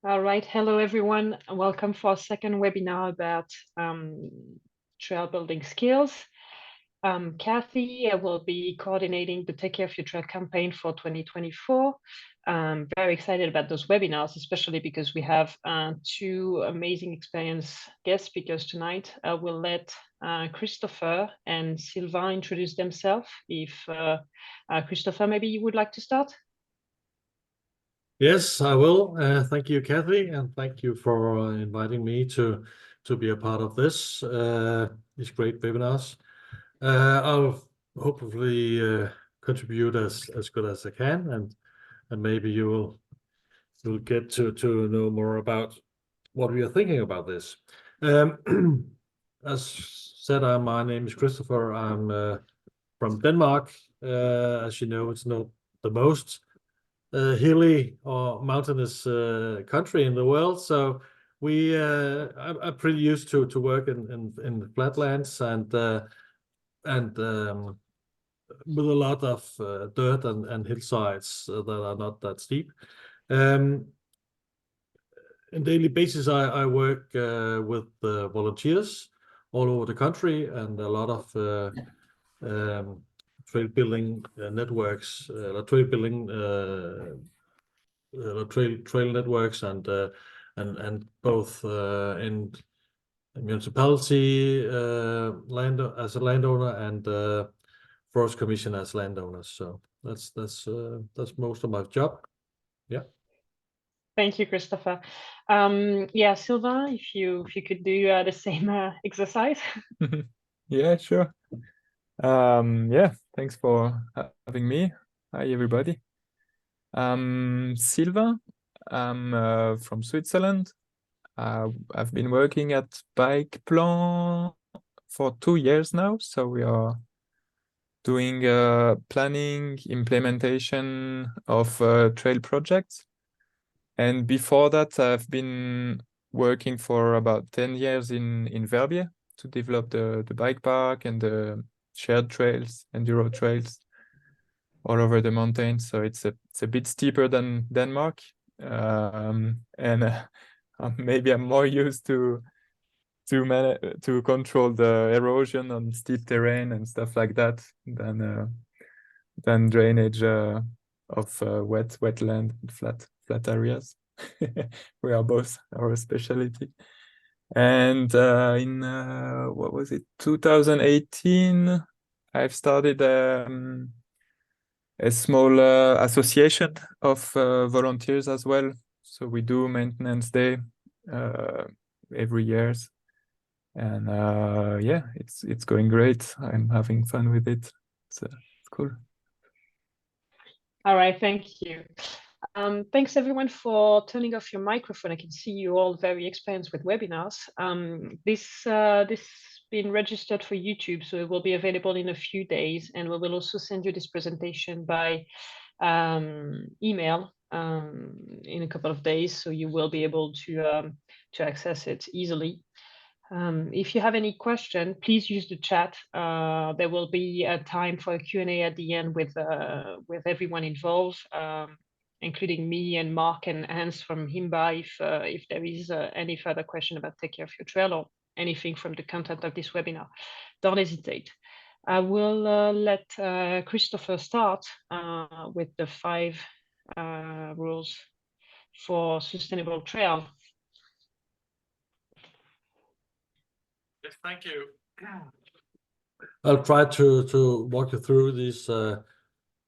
All right. Hello, everyone. Welcome for our second webinar about trail building skills. Kathy, I will be coordinating the Take Care of Your Trail campaign for 2024. I'm very excited about those webinars, especially because we have two amazing experienced guest speakers tonight. I will let Christoffer and Sylvain introduce themselves. If Christoffer, maybe you would like to start? Yes, I will. Thank you, Kathy, and thank you for inviting me to be a part of these great webinars. I'll hopefully contribute as good as I can, and maybe you'll get to know more about what we are thinking about this. As said, my name is Christoffer. I'm from Denmark. As you know, it's not the most hilly or mountainous country in the world, so I'm pretty used to work in the flatlands and with a lot of dirt and hillsides that are not that steep. On daily basis, I work with volunteers all over the country and a lot of trail building networks, trail building trail networks, and both in municipality land as a landowner and forest commission as landowners. So that's most of my job. Yeah. Thank you, Christoffer. Yeah, Sylvain, if you could do the same exercise. Yeah, sure. Yeah, thanks for having me. Hi, everybody. Sylvain, I'm from Switzerland. I've been working at BikePlan for 2 years now, so we are doing planning, implementation of trail projects. And before that, I've been working for about 10 years in Verbier to develop the bike park and the shared trails, enduro trails all over the mountains. So it's a bit steeper than Denmark, and maybe I'm more used to control the erosion on steep terrain and stuff like that than drainage of wetland and flat areas. We are both our specialty. And in what was it, 2018, I've started a small association of volunteers as well. So we do maintenance day every year, and yeah, it's going great. I'm having fun with it. So it's cool. All right, thank you. Thanks everyone for turning off your microphone. I can see you all very experienced with webinars. This been registered for YouTube, so it will be available in a few days, and we will also send you this presentation by email in a couple of days, so you will be able to access it easily. If you have any question, please use the chat. There will be a time for a Q&A at the end with everyone involved, including me and Mark and Hans from Himba, if there is any further question about Take Care of Your Trail or anything from the content of this webinar. Don't hesitate. I will let Christoffer start with the 5 rules for sustainable trail. Yes, thank you. I'll try to walk you through these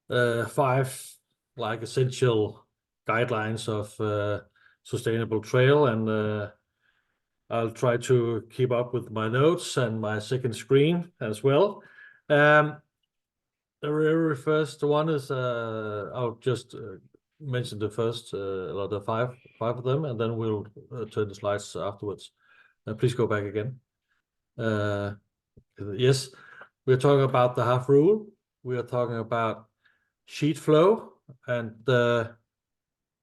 5 essential guidelines of sustainable trail, and I'll try to keep up with my notes and my second screen as well. The very first one is I'll just mention the first the 5 of them, and then we'll turn the slides afterwards. Please go back again. Yes, we're talking about the half rule. We are talking about sheet flow, and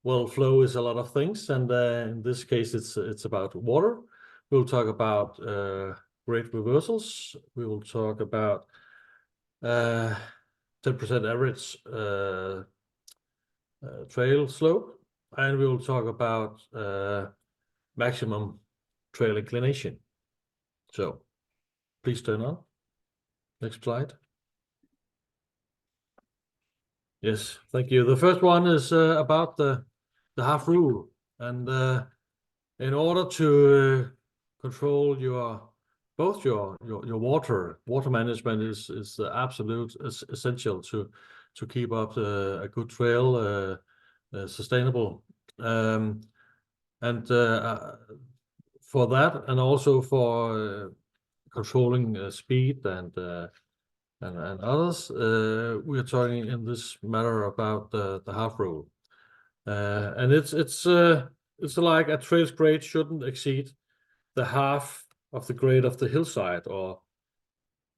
well, flow is a lot of things, and in this case, it's about water. We'll talk about grade reversals. We will talk about 10% average trail slope, and we will talk about maximum trail inclination. So please turn on. Next slide. Yes, thank you. The first one is about the half rule, and in order to control both your water management is absolute essential to keep up a good trail sustainable, and for that, and also for controlling speed and others, we are talking in this matter about the half rule, and it's like a trail's grade shouldn't exceed the half of the grade of the hillside or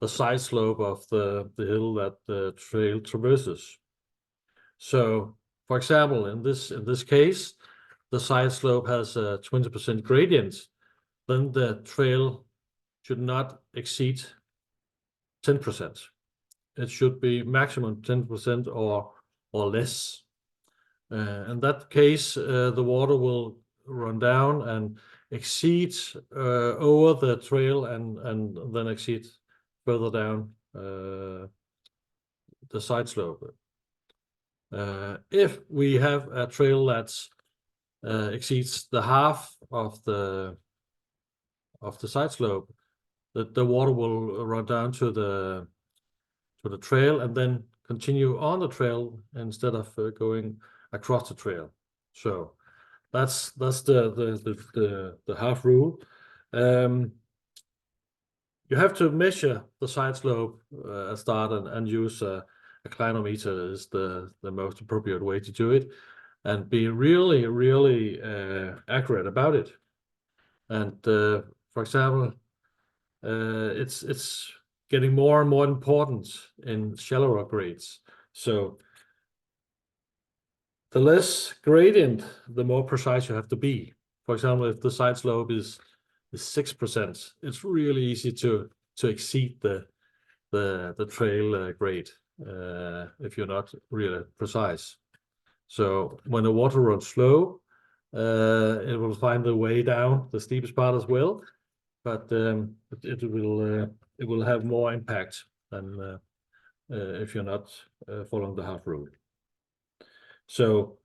the side slope of the hill that the trail traverses. So, for example, in this case, the side slope has a 20% gradient, then the trail should not exceed 10%. It should be maximum 10% or less. In that case, the water will run down and exceed over the trail and then exceed further down the side slope. If we have a trail that exceeds the half of the side slope, the water will run down to the trail and then continue on the trail instead of going across the trail. So that's the half rule. You have to measure the side slope at start and use a clinometer is the most appropriate way to do it, and be really accurate about it. And for example, it's getting more and more important in shallower grades. So the less gradient, the more precise you have to be. For example, if the side slope is 6%, it's really easy to exceed the trail grade if you're not really precise. So when the water runs slow, it will find the way down the steepest part as well, but it will have more impact than if you're not following the half rule. So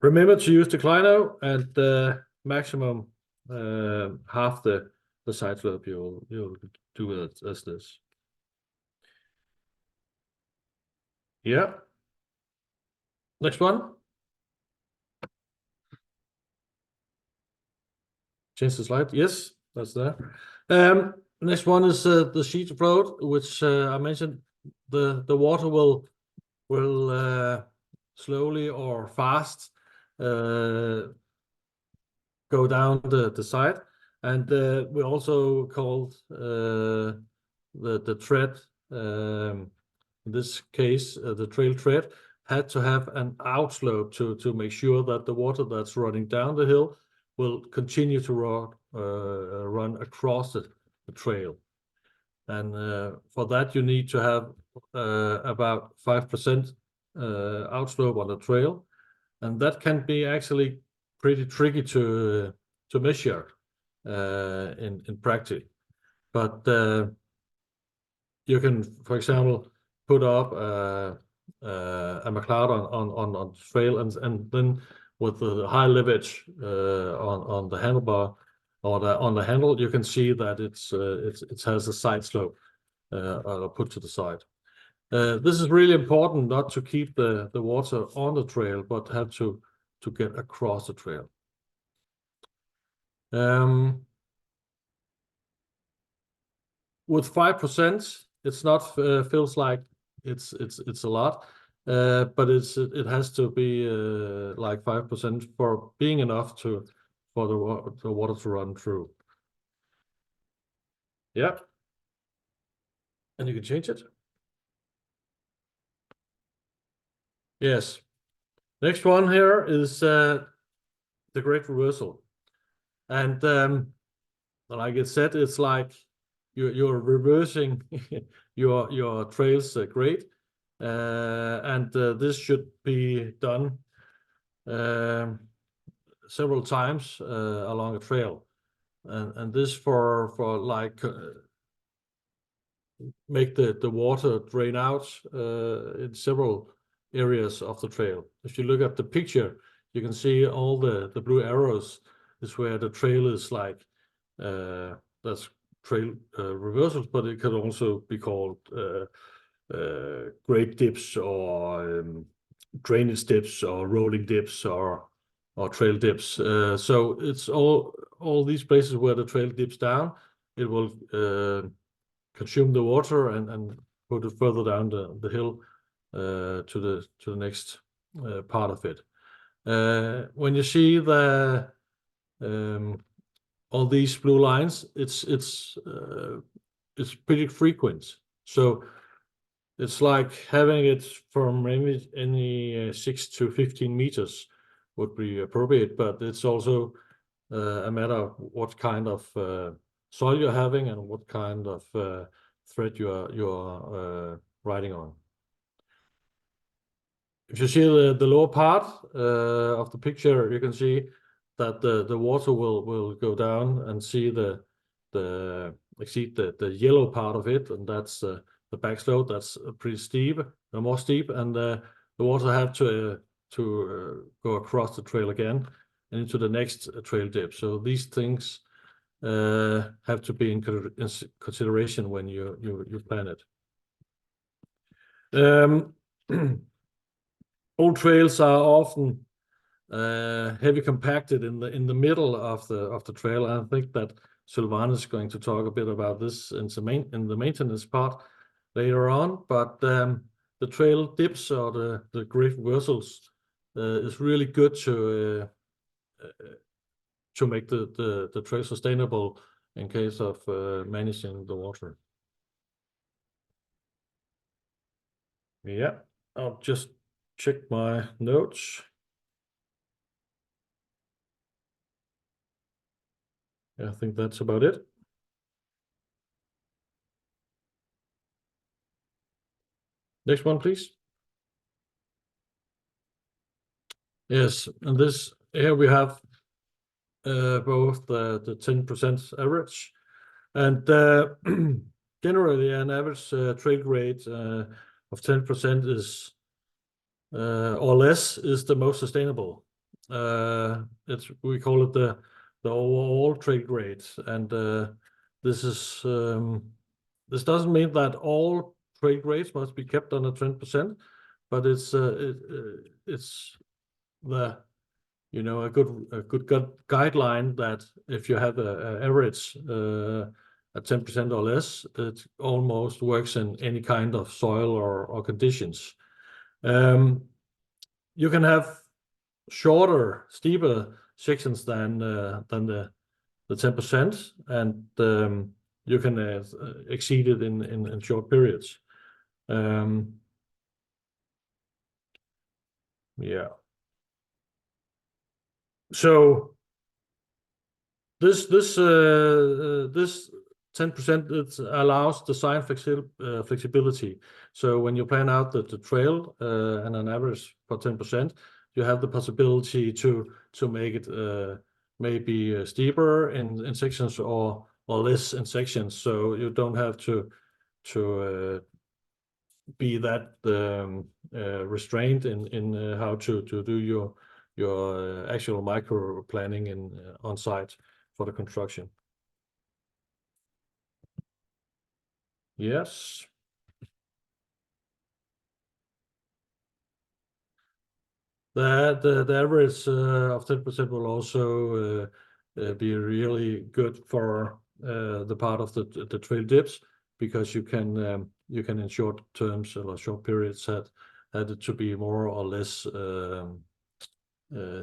remember to use the clino and maximum half the side slope you'll do it as this. Yeah. Next one. Change the slide. Yes, that's there. Next one is the sheet of road, which I mentioned. The water will slowly or fast go down the side, and we also called the tread. In this case, the trail tread had to have an outslope to make sure that the water that's running down the hill will continue to run across the trail. And for that, you need to have about 5% outslope on the trail, and that can be actually pretty tricky to measure in practice. But you can, for example, put up a McLeod on the trail, and then with the high leverage on the handlebar or on the handle, you can see that it has a side slope put to the side. This is really important, not to keep the water on the trail, but have to get across the trail. With 5%, it's not feels like it's a lot, but it has to be like 5% for being enough for the water to run through. Yeah, and you can change it. Yes. Next one here is the grade reversal, and like it said, it's like you're reversing your trail's grade, and this should be done several times along a trail, and this for like make the water drain out in several areas of the trail. If you look at the picture, you can see all the blue arrows is where the trail is like that's trail reversals, but it could also be called grade dips or drainage dips or rolling dips or trail dips. So it's all these places where the trail dips down. It will consume the water and put it further down the hill to the next part of it. When you see all these blue lines, it's pretty frequent. So it's like having it from any 6 to 15 meters would be appropriate, but it's also a matter of what kind of soil you're having and what kind of thread you're riding on. If you see the lower part of the picture, you can see that the water will go down and see exceed the yellow part of it, and that's the backslope. That's pretty steep, more steep, and the water have to go across the trail again and into the next trail dip. So these things have to be in consideration when you plan it. Old trails are often heavy compacted in the middle of the trail. I think that Sylvain is going to talk a bit about this in the maintenance part later on. But the trail dips or the grade reversals is really good to make the trail sustainable in case of managing the water. Yeah, I'll just check my notes. I think that's about it. Next one, please. Yes, and this here we have both the 10% average and generally an average trail grade of 10% is or less is the most sustainable. We call it the overall trail grade, and this doesn't mean that all trail grades must be kept under 10%, but it's the a good guideline that if you have a average at 10% or less, it almost works in any kind of soil or conditions. You can have shorter, steeper sections than the 10%, and you can exceed it in short periods. Yeah. So this 10% it allows design flexibility. So when you plan out the trail and an average for 10%, you have the possibility to make it maybe steeper in sections or less in sections. So you don't have to be that restrained in how to do your actual micro planning on site for the construction. Yes. The average of 10% will also be really good for the part of the trail dips, because you can in short terms or short periods had it to be more or less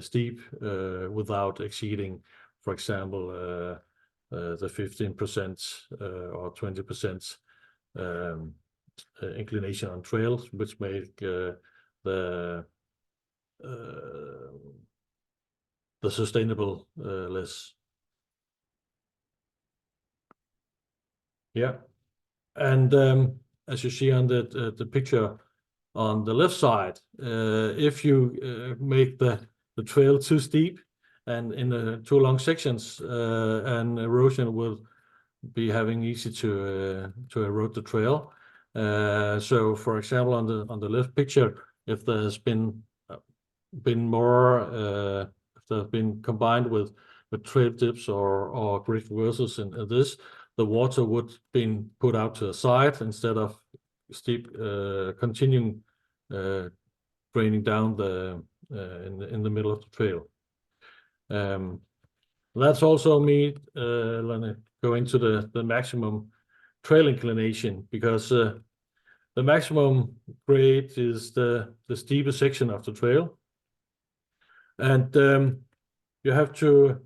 steep without exceeding, for example, the 15% or 20% inclination on trails, which make the sustainable less. Yeah, and as you see on the picture on the left side, if you make the the trail too steep and in too long sections, and erosion will be having easy to erode the trail. So, for example, on the left picture, if there has been more, if they have been combined with trail dips or grid reversals in this, the water would been put out to the side instead of steep continuing draining down in the middle of the trail. That's also me go into the maximum trail inclination, because the maximum grade is the steepest section of the trail, and you have to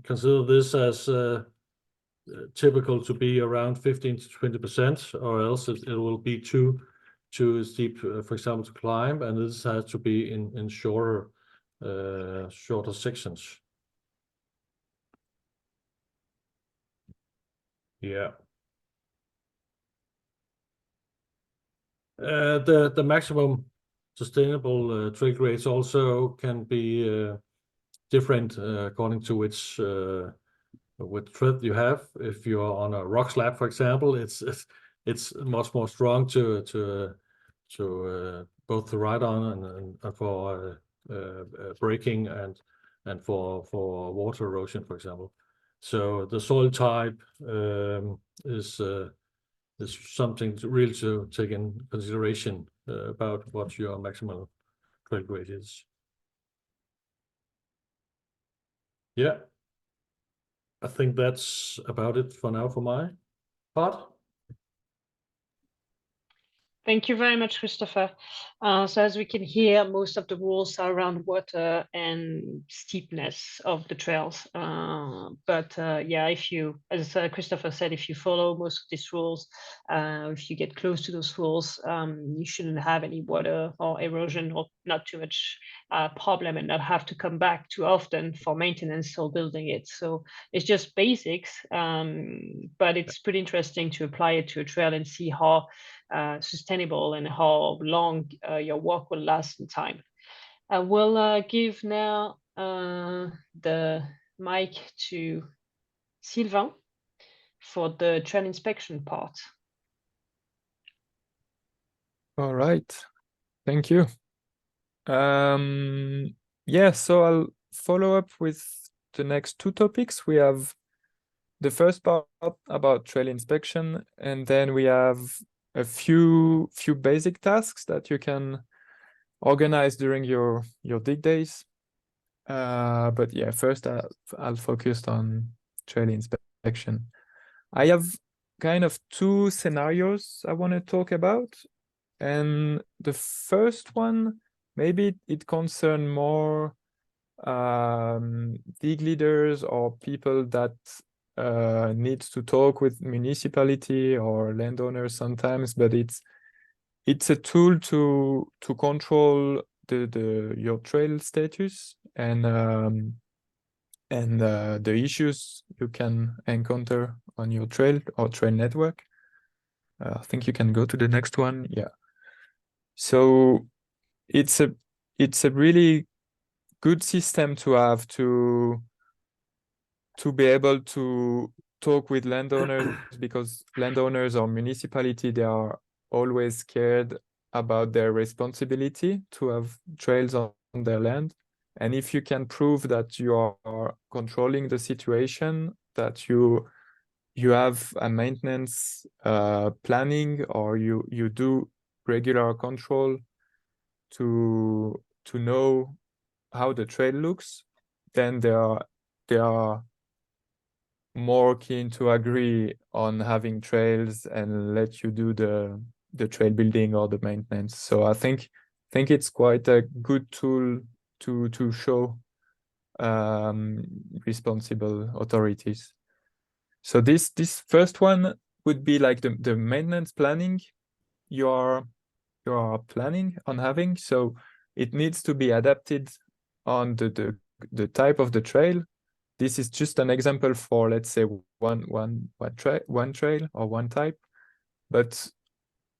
consider this as typical to be around 15 to 20%, or else it will be too steep, for example, to climb, and this has to be in shorter sections. Yeah. The maximum sustainable trail grades also can be different according to which tread you have. If you're on a rock slab, for example, it's much more strong to both to ride on and for braking and for water erosion, for example. So the soil type is something really to take in consideration about what your maximal trail grade is. Yeah, I think that's about it for now for my part. Thank you very much, Christoffer. So as we can hear, most of the rules are around water and steepness of the trails. But yeah, if you, as Christoffer said, if you follow most of these rules, if you get close to those rules, you shouldn't have any water or erosion, or not too much problem, and not have to come back too often for maintenance or building it. So it's just basics, but it's pretty interesting to apply it to a trail and see how sustainable and how long your walk will last in time. I will give now the mic to Sylvain for the trail inspection part. All right, thank you. Yeah, so I'll follow up with the next two topics. We have the first part about trail inspection, and then we have a few basic tasks that you can organize during your dig days. But yeah, first I'll focus on trail inspection. I have kind of two scenarios I want to talk about, and the first one, maybe it concerns more dig leaders or people that needs to talk with municipality or landowners sometimes, but it's a tool to control your trail status and the issues you can encounter on your trail or trail network. I think you can go to the next one. Yeah. So it's a really good system to have to be able to talk with landowners, because landowners or municipality, they are always scared about their responsibility to have trails on their land. And if you can prove that you are controlling the situation, that you have a maintenance planning, or you do regular control to know how the trail looks, then they are more keen to agree on having trails and let you do the trail building or the maintenance. So I think it's quite a good tool to show responsible authorities. So this first one would be like the maintenance planning you are planning on having. So it needs to be adapted on the type of the trail. This is just an example for, let's say, one trail or one type. But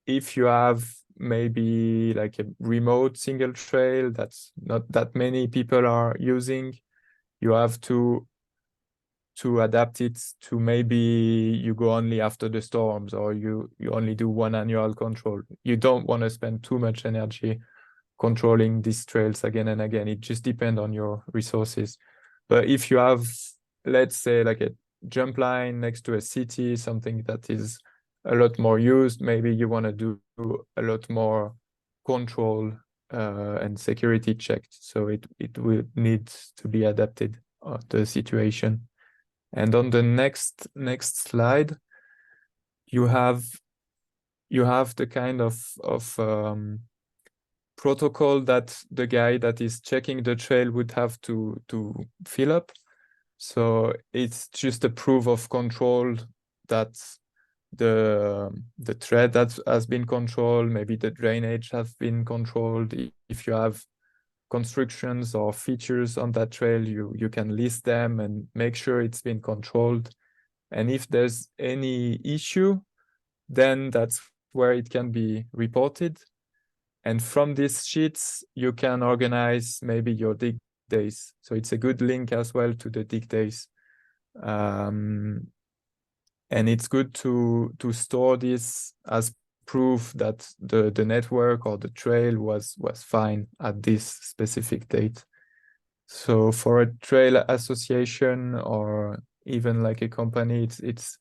if you have maybe like a remote single trail that's not that many people are using, you have to adapt it to maybe you go only after the storms, or you only do one annual control. You don't want to spend too much energy controlling these trails again and again. It just depends on your resources. But if you have, let's say, like a jump line next to a city, something that is a lot more used, maybe you want to do a lot more control and security checked. So it will need to be adapted to the situation. And on the next slide, you have the kind of protocol that the guy that is checking the trail would have to fill up. So it's just a proof of control that the tread that has been controlled, maybe the drainage has been controlled. If you have constructions or features on that trail, you can list them and make sure it's been controlled. And if there's any issue, then that's where it can be reported. And from these sheets, you can organize maybe your dig days. So it's a good link as well to the dig days. And it's good to store this as proof that the network or the trail was fine at this specific date. So for a trail association or even like a company, it's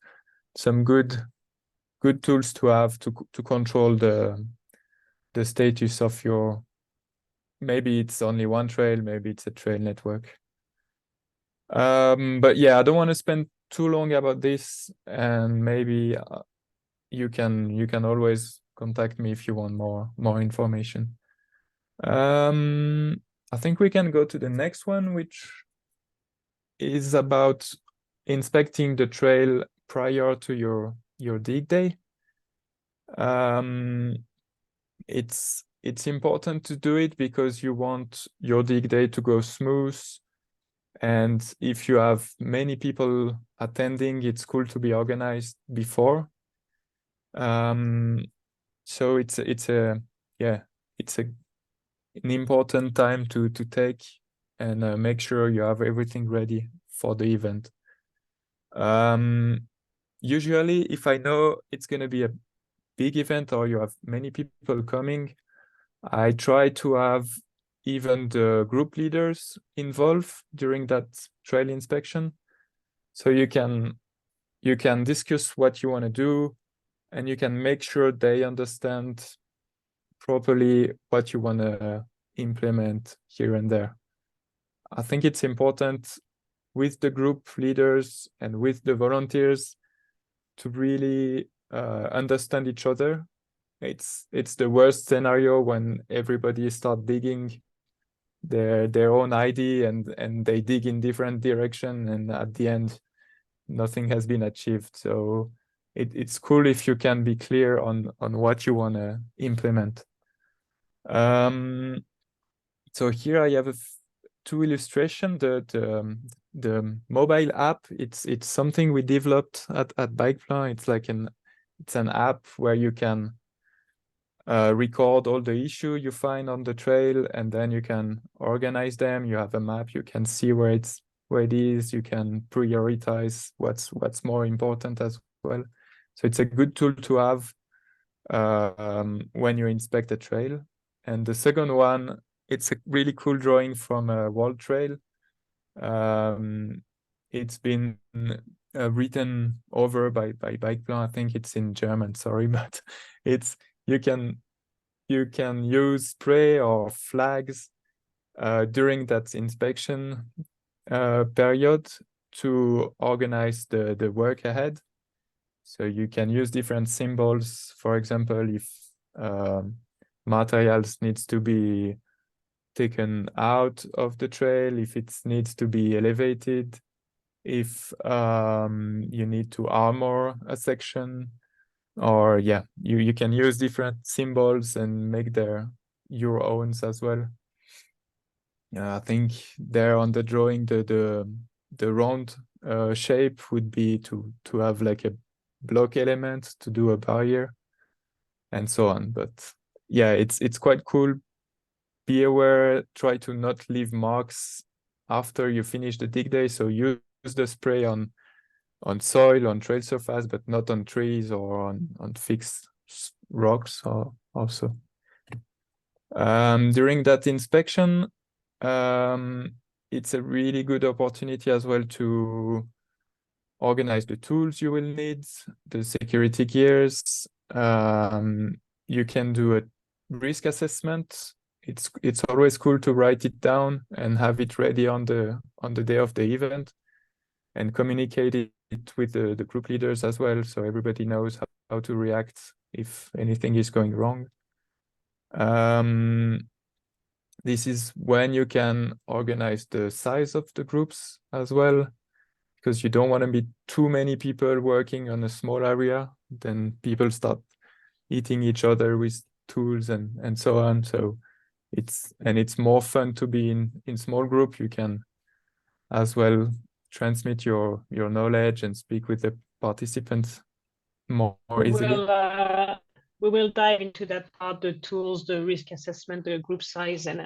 some good tools to have to control the status of your, maybe it's only one trail, maybe it's a trail network. But yeah, I don't want to spend too long about this, and maybe you can always contact me if you want more information. I think we can go to the next one, which is about inspecting the trail prior to your dig day. It's important to do it because you want your dig day to go smooth. And if you have many people attending, it's cool to be organized before. So it's an important time to take and make sure you have everything ready for the event. Usually, if I know it's going to be a big event or you have many people coming, I try to have even the group leaders involved during that trail inspection. So you can discuss what you want to do, and you can make sure they understand properly what you want to implement here and there. I think it's important with the group leaders and with the volunteers to really understand each other. It's the worst scenario when everybody start digging their own ID and they dig in different direction, and at the end nothing has been achieved. So it's cool if you can be clear on what you want to implement. So here I have two illustrations. The mobile app, it's something we developed at BikePlan. It's an app where you can record all the issue you find on the trail, and then you can organize them. You have a map, you can see where it is, you can prioritize what's more important as well. So it's a good tool to have when you inspect a trail. And the second one, it's a really cool drawing from a world trail. It's been written over by BikePlan. I think it's in German, sorry, but you can use spray or flags during that inspection period to organize the work ahead. So you can use different symbols. For example, if materials needs to be taken out of the trail, if it needs to be elevated, if you need to armor a section, or you can use different symbols and make your own as well. I think there on the drawing, the round shape would be to have like a block element to do a barrier and so on. But yeah, it's quite cool. Be aware, try to not leave marks after you finish the dig day. So use the spray on soil, on trail surface, but not on trees or on fixed rocks or also. During that inspection, it's a really good opportunity as well to organize the tools you will need, the security gears. You can do a risk assessment. It's always cool to write it down and have it ready on the day of the event, and communicate it with the group leaders as well, so everybody knows how to react if anything is going wrong. This is when you can organize the size of the groups as well, because you don't want to be too many people working on a small area. Then people start eating each other with tools and so on. So it's more fun to be in small group. You can as well transmit your knowledge and speak with the participants more easily. We will dive into that part, the tools, the risk assessment, the group size, and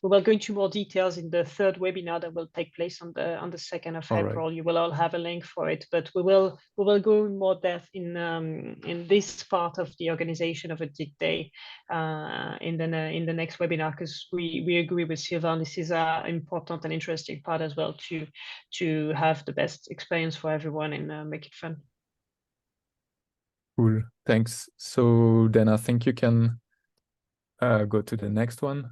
we will go into more details in the third webinar that will take place on the 2nd of April. Right. You will all have a link for it, but we will go in more depth in this part of the organization of a dig day in the next webinar, because we agree with Sylvain. This is an important and interesting part as well to have the best experience for everyone and make it fun. Cool, thanks. So then I think you can go to the next one.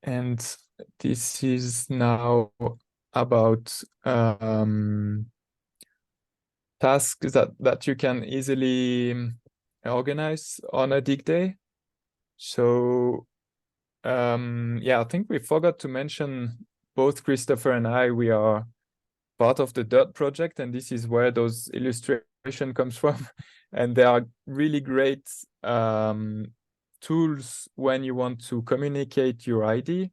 And this is now about tasks that you can easily organize on a dig day. So yeah, I think we forgot to mention, both Christoffer and I, we are part of the DIRTT project, and this is where those illustrations comes from. And they are really great tools when you want to communicate your ID.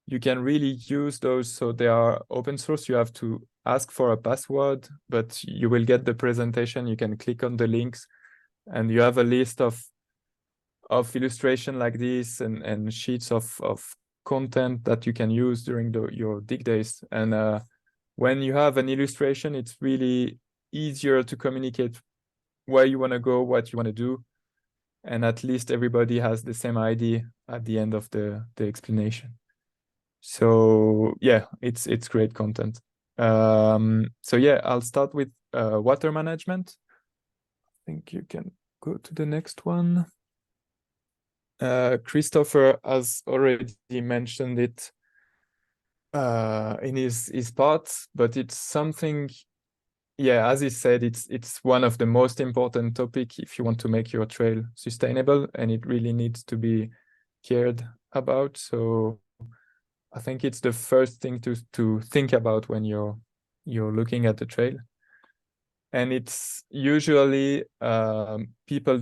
You can really use those. So they are open source. You have to ask for a password, but you will get the presentation. You can click on the links, and you have a list of illustration like this and sheets of content that you can use during your dig days. And when you have an illustration, it's really easier to communicate where you want to go, what you want to do, and at least everybody has the same idea at the end of the explanation. So yeah, it's great content. So yeah, I'll start with water management. I think you can go to the next one. Christoffer has already mentioned it in his part, but it's something, yeah, as he said, it's one of the most important topic if you want to make your trail sustainable, and it really needs to be cared about. So I think it's the first thing to think about when you're looking at the trail. And it's usually people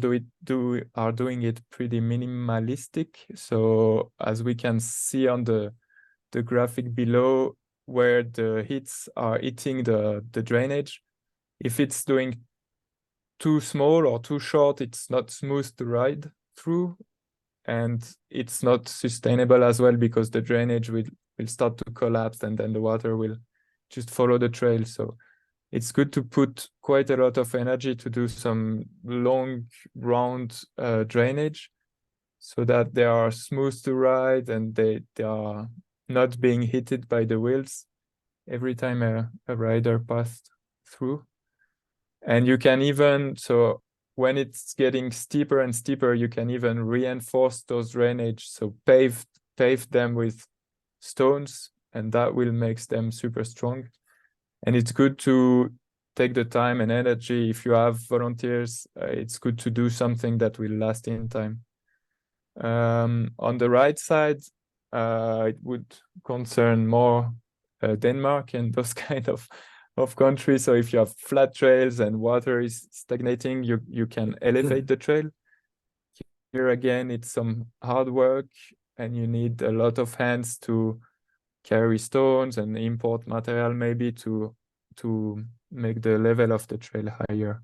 are doing it pretty minimalistic. So as we can see on the graphic below, where the hits are hitting the drainage, if it's doing too small or too short, it's not smooth to ride through, and it's not sustainable as well, because the drainage will start to collapse, and then the water will just follow the trail. So it's good to put quite a lot of energy to do some long, round drainage, so that they are smooth to ride and they are not being hit by the wheels every time a rider passed through. And you can even, so when it's getting steeper and steeper, you can even reinforce those drainage, so pave them with stones, and that will make them super strong. And it's good to take the time and energy. If you have volunteers, it's good to do something that will last in time. On the right side, it would concern more Denmark and those kind of countries. So if you have flat trails and water is stagnating, you can elevate the trail. Here again, it's some hard work, and you need a lot of hands to carry stones and import material maybe to make the level of the trail higher.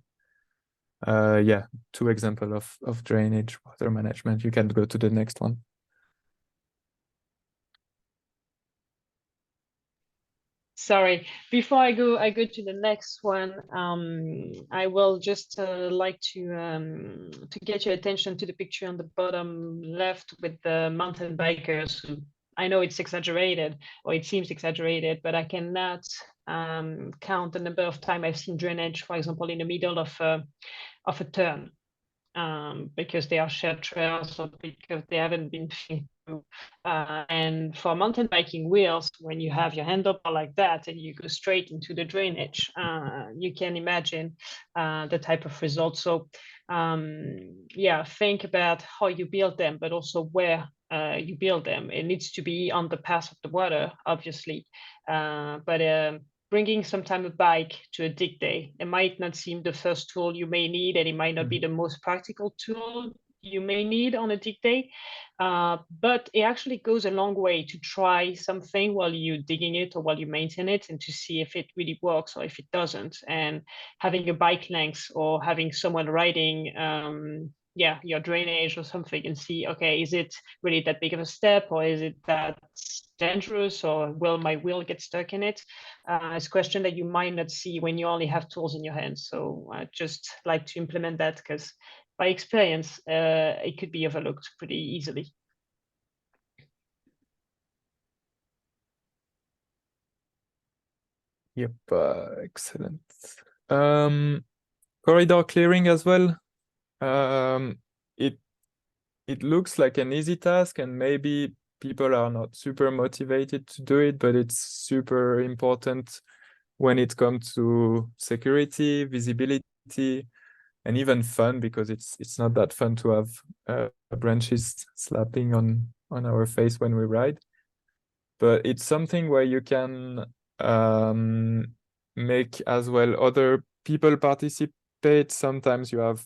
Yeah, 2 examples of drainage, water management. You can go to the next one. Sorry, before I go to the next one. I will just like to get your attention to the picture on the bottom left with the mountain bikers. Who, I know it's exaggerated, or it seems exaggerated, but I cannot count the number of times I've seen drainage, for example, in the middle of a turn. Because they are shared trails or because they haven't been through. And for mountain biking wheels, when you have your handlebar like that and you go straight into the drainage, you can imagine the type of results. So yeah, think about how you build them, but also where you build them. It needs to be on the path of the water, obviously. But bringing sometime a bike to a dig day, it might not seem the first tool you may need, and it might not be the most practical tool you may need on a dig day, but it actually goes a long way to try something while you're digging it or while you maintain it, and to see if it really works or if it doesn't. And having a bike length or having someone riding yeah, your drainage or something, and see, okay, is it really that big of a step, or is it that dangerous, or will my wheel get stuck in it? It's a question that you might not see when you only have tools in your hands. So I just like to implement that, because by experience, it could be overlooked pretty easily. Yep, excellent. Corridor clearing as well. It looks like an easy task, and maybe people are not super motivated to do it, but it's super important when it comes to security, visibility, and even fun, because it's not that fun to have branches slapping on our face when we ride. But it's something where you can make as well other people participate. Sometimes you have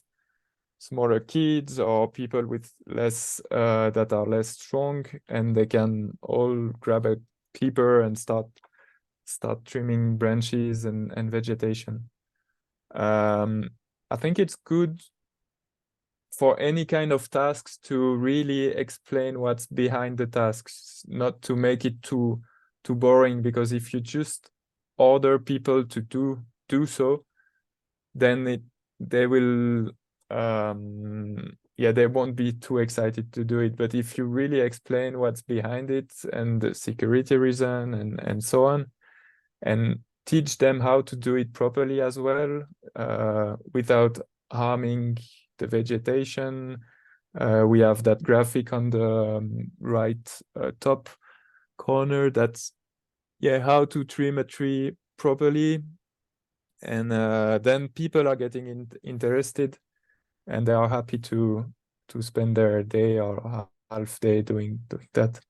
smaller kids or people with less that are less strong, and they can all grab a clipper and start trimming branches and vegetation. I think it's good for any kind of tasks to really explain what's behind the tasks, not to make it too boring, because if you just order people to do so, then they will yeah, they won't be too excited to do it. But if you really explain what's behind it and the security reason and so on, and teach them how to do it properly as well, without harming the vegetation. We have that graphic on the right top corner, that's how to trim a tree properly. And then people are getting interested, and they are happy to spend their day or half day doing that.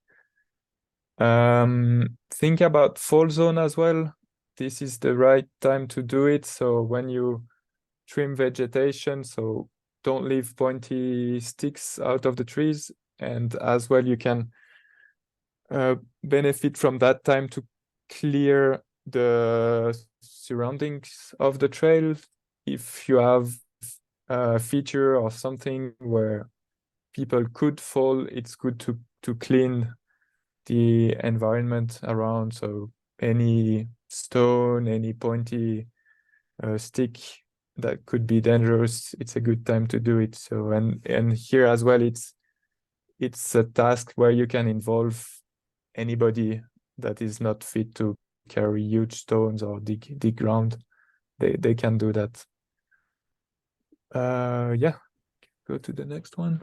Think about fall zone as well. This is the right time to do it. So when you trim vegetation, so don't leave pointy sticks out of the trees. And as well, you can benefit from that time to clear the surroundings of the trail. If you have a feature or something where people could fall, it's good to clean the environment around. So any stone, any pointy stick that could be dangerous, it's a good time to do it. So and here as well, it's a task where you can involve anybody that is not fit to carry huge stones or dig ground. They can do that. Yeah, go to the next one.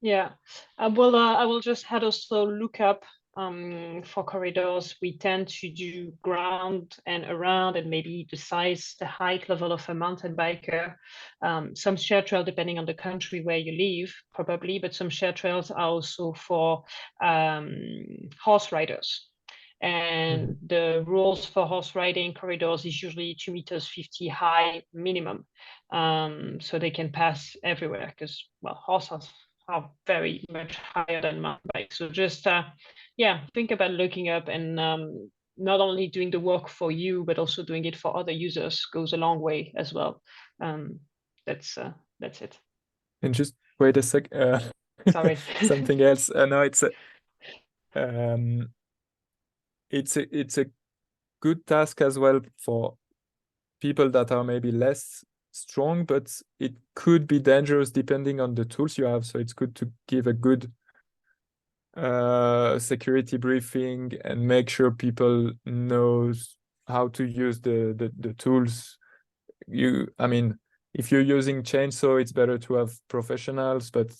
Yeah, I will just have also look up for corridors. We tend to do ground and around, and maybe the size, the height level of a mountain biker. Some share trail, depending on the country where you live, probably, but some share trails are also for horse riders. And the rules for horse riding corridors is usually 2 meters 50 high minimum, so they can pass everywhere, because, well, horses are very much higher than mountain bikes. So just yeah, think about looking up, and not only doing the work for you, but also doing it for other users goes a long way as well. that's it. And just wait a sec. Sorry. Something else. No, it's a good task as well for people that are maybe less strong, but it could be dangerous depending on the tools you have. So it's good to give a good security briefing and make sure people knows how to use the tools. I mean, if you're using chainsaw, it's better to have professionals, but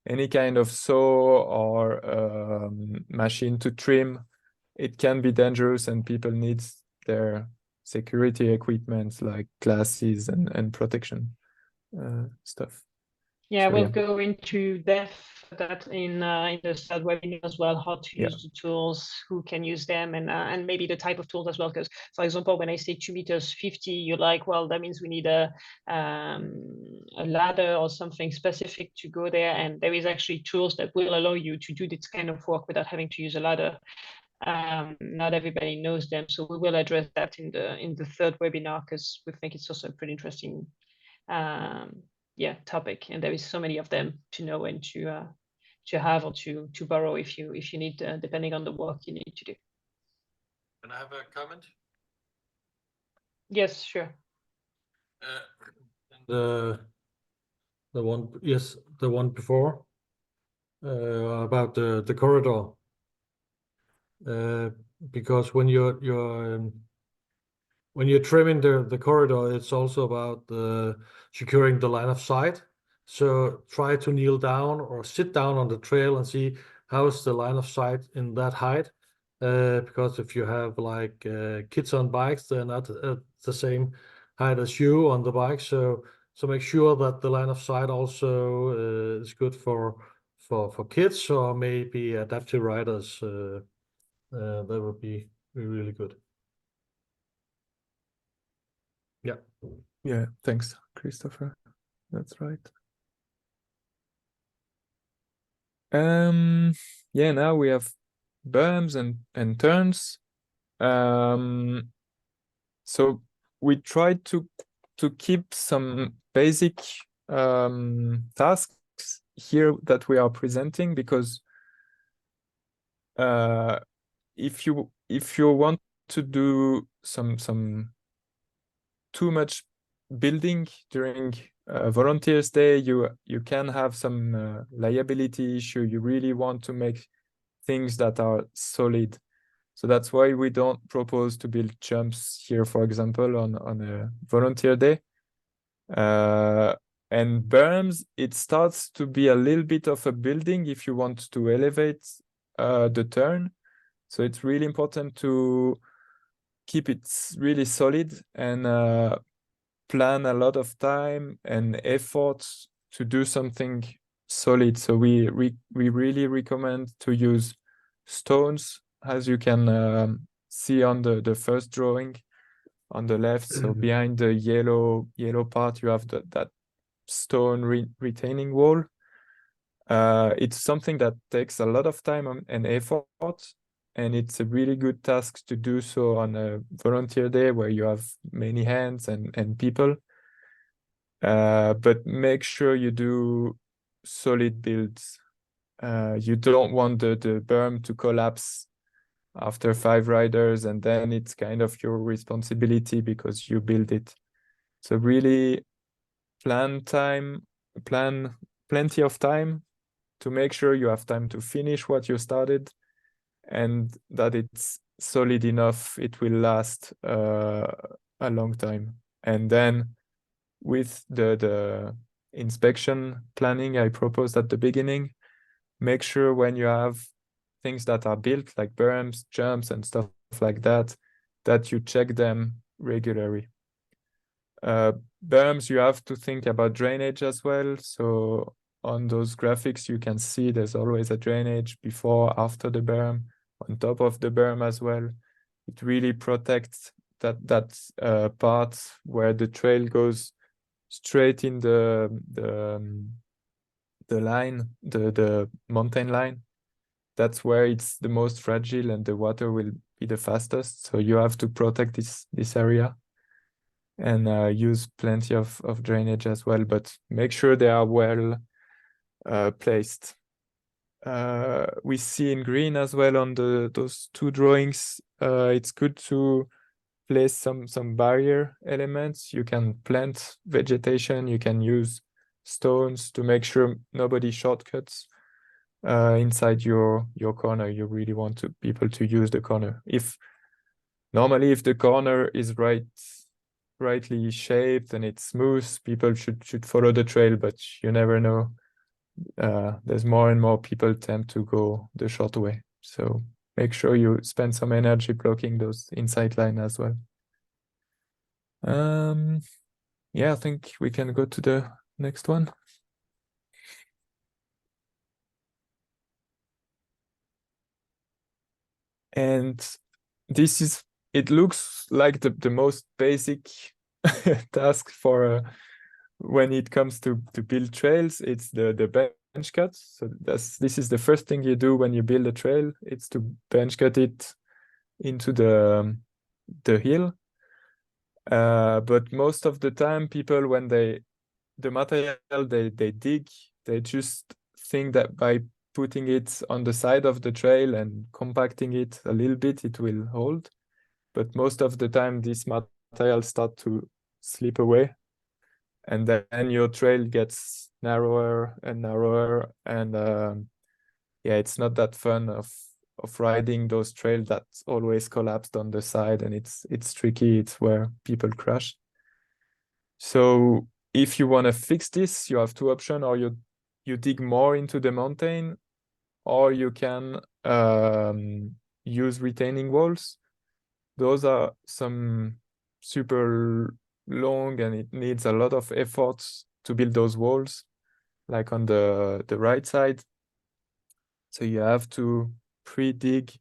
any kind of saw or machine to trim, it can be dangerous, and people need their security equipment like glasses and protection stuff. Yeah, So, we'll yeah. go into depth that in the third webinar as well, how to use the tools, who can use them, and maybe the type of tools as well. Because, for example, when I say 2 meters 50, you're like, well, that means we need a ladder or something specific to go there. And there is actually tools that will allow you to do this kind of work without having to use a ladder. Not everybody knows them, so we will address that in the third webinar, because we think it's also a pretty interesting topic, and there is so many of them to know and to have or to borrow if you need, depending on the work you need to do. Can I have a comment? Yes, sure. The one before about the corridor, because when you're trimming the corridor, it's also about securing the line of sight. So try to kneel down or sit down on the trail and see how is the line of sight in that height. Because if you have like kids on bikes, they're not at the same height as you on the bike. So make sure that the line of sight also is good for kids or maybe adaptive riders. That would be really good. Yeah, thanks, Christoffer. That's right. Yeah, now we have berms and turns. So we tried to keep some basic tasks here that we are presenting, because if you want to do some too much building during Volunteers Day, you can have some liability issue. You really want to make things that are solid. So that's why we don't propose to build jumps here, for example, on a Volunteer Day. And berms, it starts to be a little bit of a building if you want to elevate the turn. So it's really important to keep it really solid and plan a lot of time and effort to do something solid. So we really recommend to use stones, as you can see on the first drawing on the left. So behind the yellow part, you have that stone retaining wall. It's something that takes a lot of time and effort, and it's a really good task to do so on a Volunteer Day where you have many hands and people. But make sure you do solid builds. You don't want the berm to collapse after 5 riders, and then it's kind of your responsibility because you build it. So really plan plenty of time to make sure you have time to finish what you started, and that it's solid enough, it will last a long time. And then with the inspection planning I proposed at the beginning, make sure when you have things that are built like berms, jumps and stuff like that you check them regularly. Berms, you have to think about drainage as well. So on those graphics you can see there's always a drainage before, after the berm, on top of the berm as well. It really protects that part where the trail goes straight in the line, the mountain line. That's where it's the most fragile and the water will be the fastest. So you have to protect this area. and use plenty of drainage as well, but make sure they are well placed. We see in green as well on those two drawings. It's good to place some barrier elements. You can plant vegetation, you can use stones to make sure nobody shortcuts inside your corner. You really want people to use the corner. Normally if the corner is rightly shaped and it's smooth, people should follow the trail, but you never know. There's more and more people tend to go the short way. So make sure you spend some energy blocking those inside line as well. Yeah, I think we can go to the next one. And it looks like the most basic task for when it comes to build trails. It's the bench cut. So this is the first thing you do when you build a trail. It's to bench cut it into the hill. But most of the time, people, when the material they dig, they just think that by putting it on the side of the trail and compacting it a little bit, it will hold. But most of the time, this material start to slip away, and then your trail gets narrower and narrower, and yeah, it's not that fun of riding those trails that's always collapsed on the side, and it's tricky. It's where people crash. So if you want to fix this, you have two options: or you dig more into the mountain, or you can use retaining walls. Those are some super long, and it needs a lot of effort to build those walls, like on the right side. So you have to pre-dig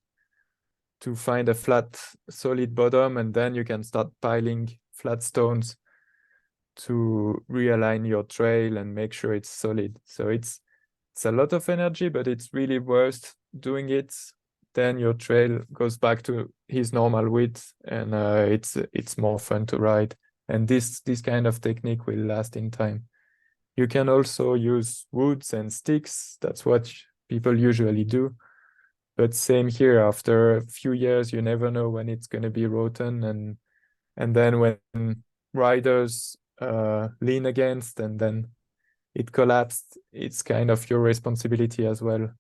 to find a flat, solid bottom, and then you can start piling flat stones to realign your trail and make sure it's solid. So it's a lot of energy, but it's really worth doing it. Then your trail goes back to his normal width, and it's more fun to ride. And this kind of technique will last in time. You can also use woods and sticks. That's what people usually do. But same here, after a few years, you never know when it's going to be rotten. And then when riders lean against and then it collapsed, it's kind of your responsibility as well,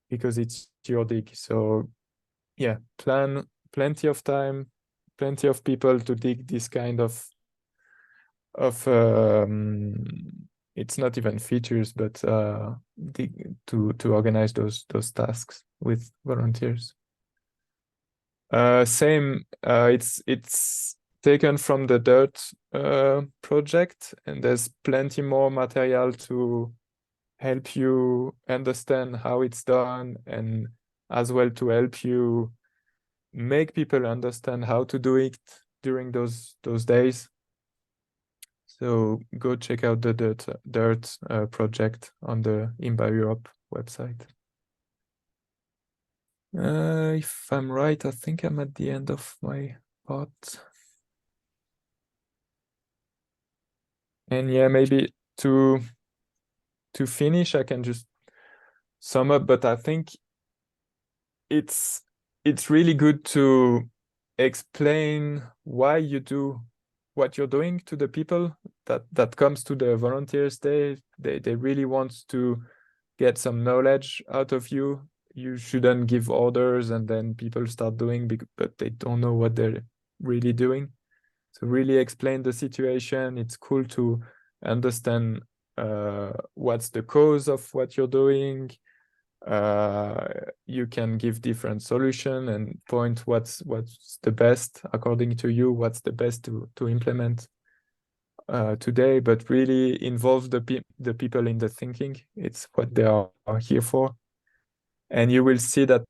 because it's your dig. So yeah, plan plenty of time, plenty of people to dig this kind of it's not even features, but to organize those tasks with volunteers. Same, it's taken from the DIRTT project, and there's plenty more material to help you understand how it's done, and as well to help you make people understand how to do it during those days. So go check out the DIRTT project on the IMBA Europe website. If I'm right, I think I'm at the end of my part. And yeah, maybe to finish, I can just sum up, but I think it's really good to explain why you do what you're doing to the people that comes to the volunteers day. They really want to get some knowledge out of you. You shouldn't give orders and then people start doing, but they don't know what they're really doing. So really explain the situation. It's cool to understand what's the cause of what you're doing. You can give different solution and point what's the best according to you, what's the best to implement today, but really involve the people in the thinking. It's what they are here for. And you will see that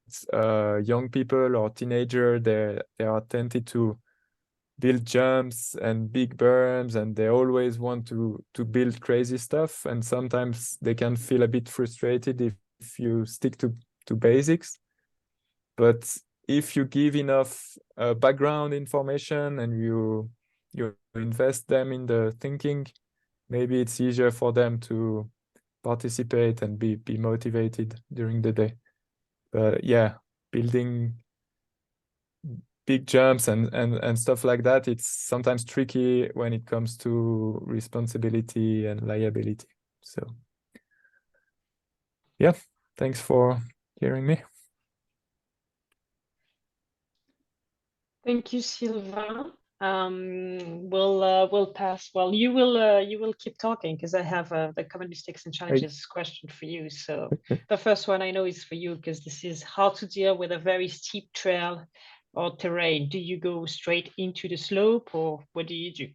young people or teenagers, they are tempted to build jumps and big berms, and they always want to build crazy stuff. And sometimes they can feel a bit frustrated if you stick to basics. But if you give enough background information and you you invest them in the thinking, maybe it's easier for them to participate and be motivated during the day. But yeah, building big jumps and stuff like that, it's sometimes tricky when it comes to responsibility and liability. So yeah, thanks for hearing me. Thank you, Sylvain. We'll pass. Well, you will keep talking because I have the common mistakes and challenges question for you. So the first one I know is for you because this is how to deal with a very steep trail or terrain. Do you go straight into the slope or what do you do?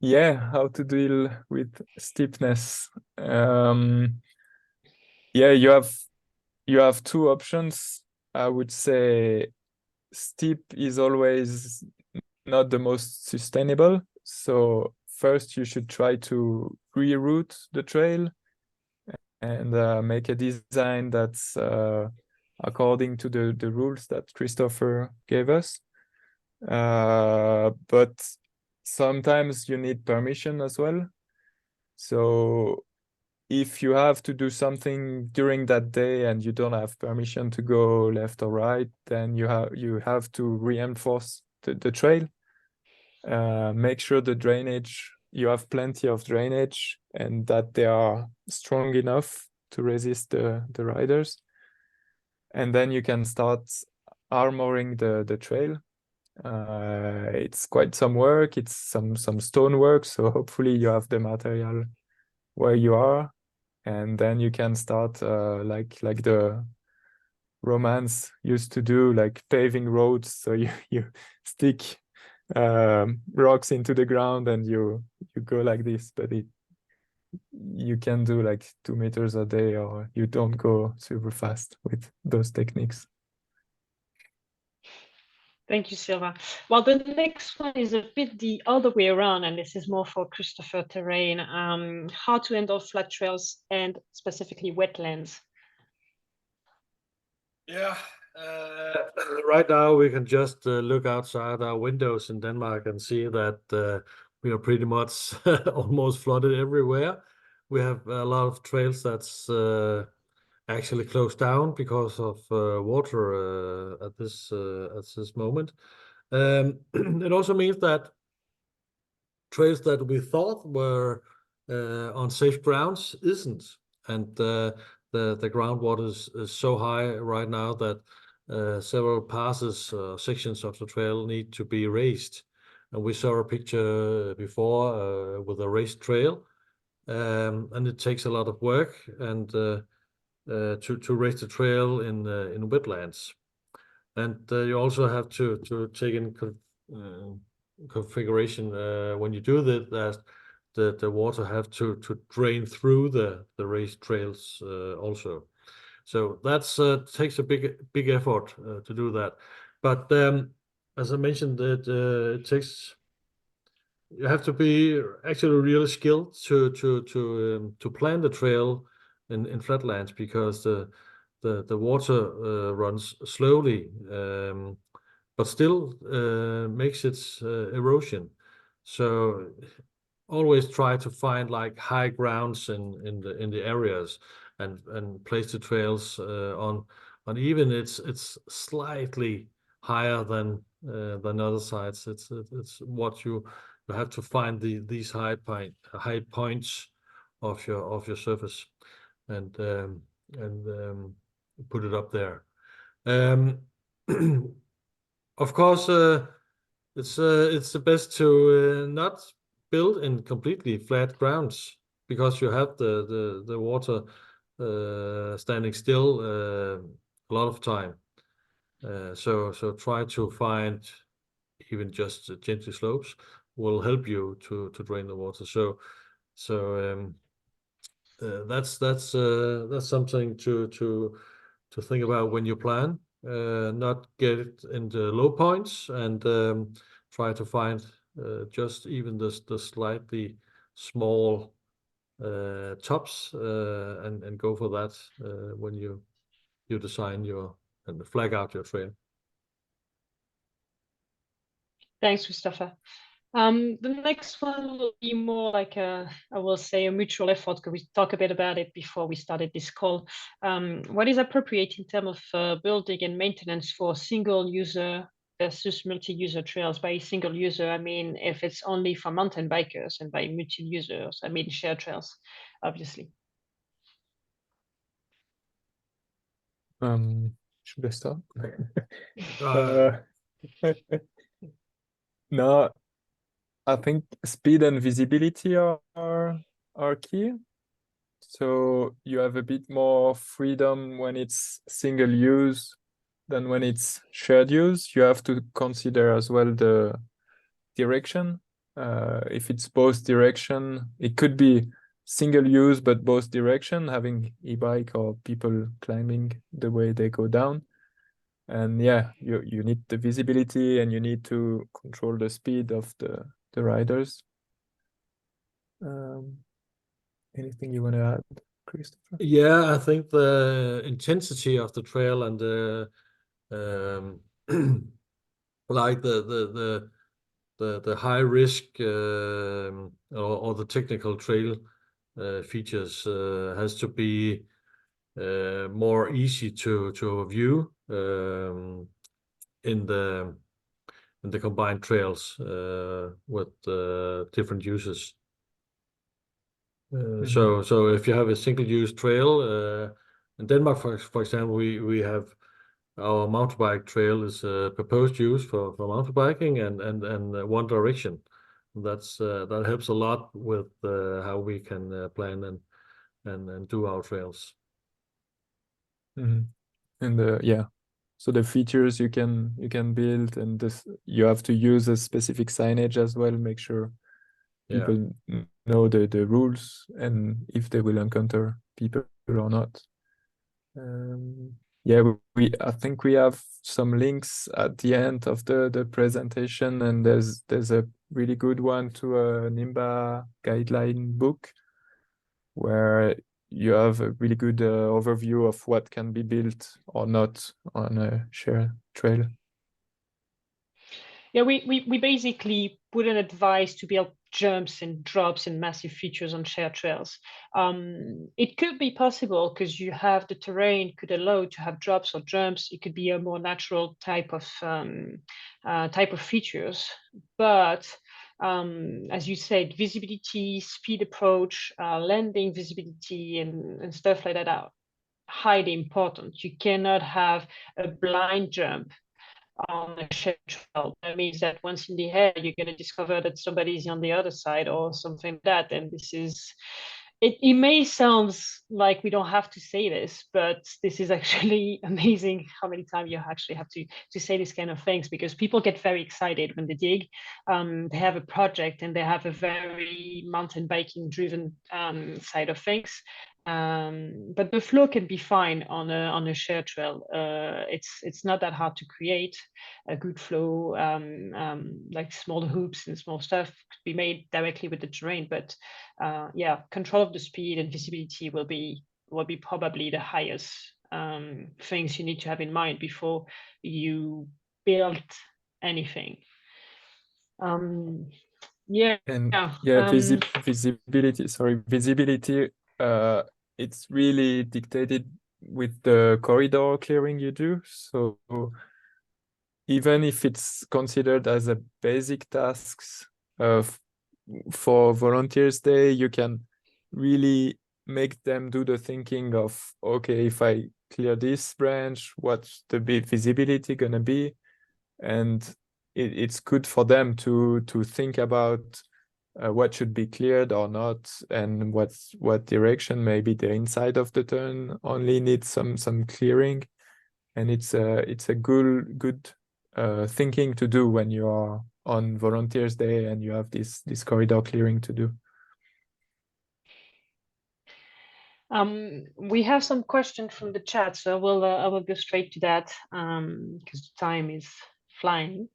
Yeah, how to deal with steepness. Yeah, you have two options. I would say steep is always not the most sustainable. So first you should try to reroute the trail and make a design that's according to the rules that Christoffer gave us. But sometimes you need permission as well. So if you have to do something during that day and you don't have permission to go left or right, then you have to reinforce the trail. Make sure the drainage, you have plenty of drainage and that they are strong enough to resist the riders. And then you can start armoring the trail. It's quite some work. It's some stone work. So hopefully you have the material where you are, and then you can start like the Romans used to do, like paving roads. So you stick rocks into the ground and you go like this, but you can do like 2 meters a day, or you don't go super fast with those techniques. Thank you, Sylvain. Well, the next one is a bit the other way around, and this is more for Christoffer terrain. How to handle flat trails and specifically wetlands. Yeah, right now we can just look outside our windows in Denmark and see that we are pretty much almost flooded everywhere. We have a lot of trails that's actually closed down because of water at this moment. It also means that trails that we thought were on safe grounds isn't, and the groundwater is so high right now that several passes, sections of the trail need to be raised. And we saw a picture before with a raised trail, and it takes a lot of work and to raise the trail in wetlands. And you also have to take in configuration when you do that the water have to drain through the raised trails also. So that's takes a big effort to do that. But as I mentioned, it takes, you have to be actually really skilled to plan the trail in flatlands, because the water runs slowly, but still makes its erosion. So always try to find like high grounds in the areas and place the trails on even it's slightly higher than other sides. It's what you have to find these high points of your surface and put it up there. Of course, it's the best to not build in completely flat grounds, because you have the water standing still a lot of time. So try to find even just gentle slopes will help you to drain the water. So that's something to think about when you plan. Not get it in the low points, and try to find just even the slightly small tops, and go for that when you design your and flag out your trail. Thanks, Christoffer. The next one will be more like I will say, a mutual effort, because we talked a bit about it before we started this call. What is appropriate in terms of building and maintenance for single user versus multi-user trails? By single user, I mean if it's only for mountain bikers, and by multi-users, I mean shared trails, obviously. Should I start? Uh, No, I think speed and visibility are key. So you have a bit more freedom when it's single use than when it's shared use. You have to consider as well the direction. If it's both direction, it could be single use but both direction, having e-bike or people climbing the way they go down. And yeah, you need the visibility and you need to control the speed of the riders. Anything you want to add, Christoffer? Yeah, I think the intensity of the trail and the like the high risk or the technical trail features has to be more easy to view in the combined trails with different users. So if you have a single-use trail in Denmark, for example, we have our mountain bike trail is proposed use for mountain biking and one direction. That helps a lot with how we can plan and do our trails. And yeah, so the features you can build, and this you have to use a specific signage as well. Make sure people know the rules and if they will encounter people or not. Yeah, I think we have some links at the end of the presentation, and there's a really good one to a NIMBA guideline book where you have a really good overview of what can be built or not on a shared trail. Yeah, we basically wouldn't advise to build jumps and drops and massive features on shared trails. It could be possible because you have the terrain could allow to have drops or jumps. It could be a more natural type of features, but as you said, visibility, speed approach, landing visibility, and stuff like that are highly important. You cannot have a blind jump on a shared trail. That means that once in the air, you're going to discover that somebody's on the other side or something like that. And this is, it may sound like we don't have to say this, but this is actually amazing how many times you actually have to say these kind of things, because people get very excited when they dig. They have a project and they have a very mountain biking driven side of things. But the flow can be fine on a shared trail. It's not that hard to create a good flow. Like small hoops and small stuff could be made directly with the terrain. But yeah, control of the speed and visibility will be probably the highest things you need to have in mind before you build anything. Yeah. And yeah, visibility. Sorry, visibility. It's really dictated with the corridor clearing you do. So even if it's considered as a basic tasks for Volunteers Day, you can really make them do the thinking of, okay, if I clear this branch, what's the visibility gonna be? And it's good for them to think about what should be cleared or not, and what direction. Maybe the inside of the turn only needs some clearing, and it's a good thinking to do when you are on Volunteers Day and you have this corridor clearing to do. We have some questions from the chat, so I will go straight to that because time is flying.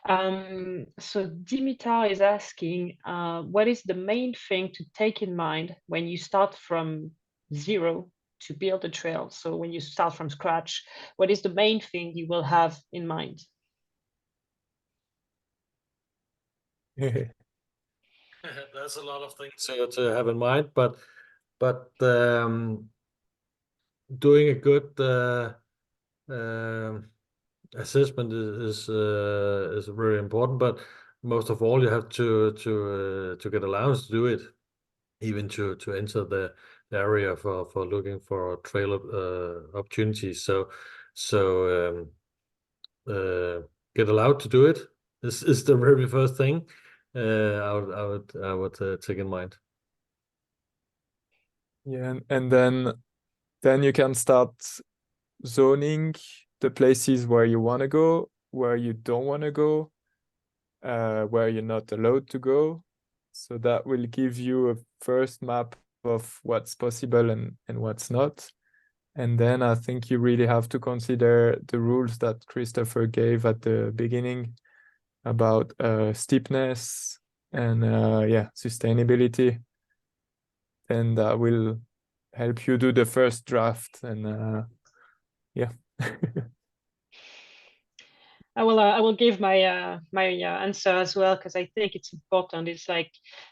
So Dimitar is asking, what is the main thing to take in mind when you start from zero to build a trail? So when you start from scratch, what is the main thing you will have in mind? There's a lot of things to have in mind, but doing a good assessment is very important. But most of all, you have to get allowance to do it, even to enter the area for looking for trail opportunities. So get allowed to do it. This is the very first thing I would take in mind. Yeah, and then you can start zoning the places where you want to go, where you don't want to go, where you're not allowed to go. So that will give you a first map of what's possible and what's not. And then I think you really have to consider the rules that Christoffer gave at the beginning about steepness and sustainability. And that will help you do the first draft. And yeah. I will give my my answer as well, because I think it's important. It's like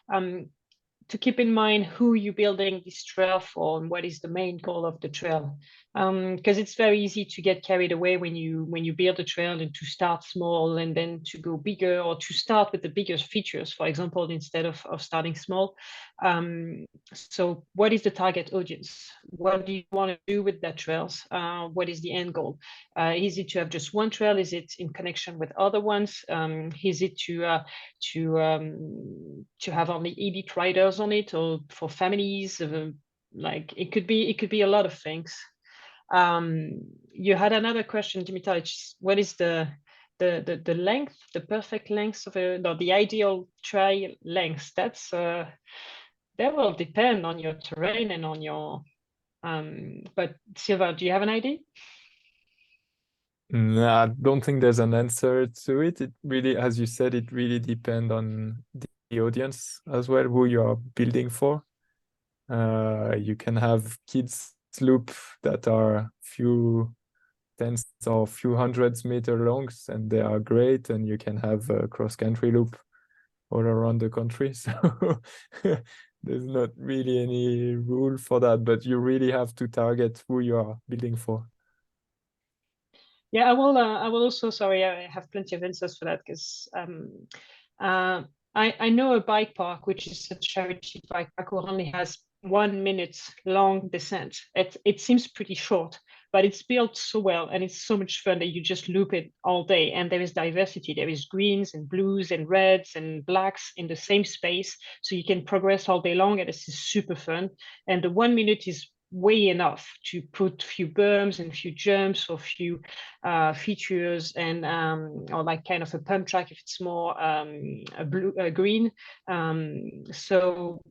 to keep in mind who you're building this trail for and what is the main goal of the trail. Because it's very easy to get carried away when you build a trail and to start small and then to go bigger, or to start with the biggest features, for example, instead of starting small. So what is the target audience? What do you want to do with that trails? What is the end goal? Is it to have just one trail? Is it in connection with other ones? Is it to have only elite riders on it, or for families? Like it could be a lot of things. You had another question, Dimitar. What is the length, the perfect length of the ideal trail length? That's that will depend on your terrain and on your. But Sylvain, do you have an idea? No, I don't think there's an answer to it. It really, as you said, it really depends on the audience as well, who you are building for. You can have kids loop that are few tens or few hundreds meter longs, and they are great. And you can have a cross-country loop all around the country. So there's not really any rule for that, but you really have to target who you are building for. Yeah, I will. I will also. Sorry, I have plenty of answers for that, because I know a bike park which is a charity bike park who only has 1 minute long descent. It seems pretty short, but it's built so well and it's so much fun that you just loop it all day. And there is diversity. There is greens and blues and reds and blacks in the same space, so you can progress all day long, and it's super fun. And the 1 minute is way enough to put few berms and few jumps or few features, and or like kind of a pump track if it's more green. So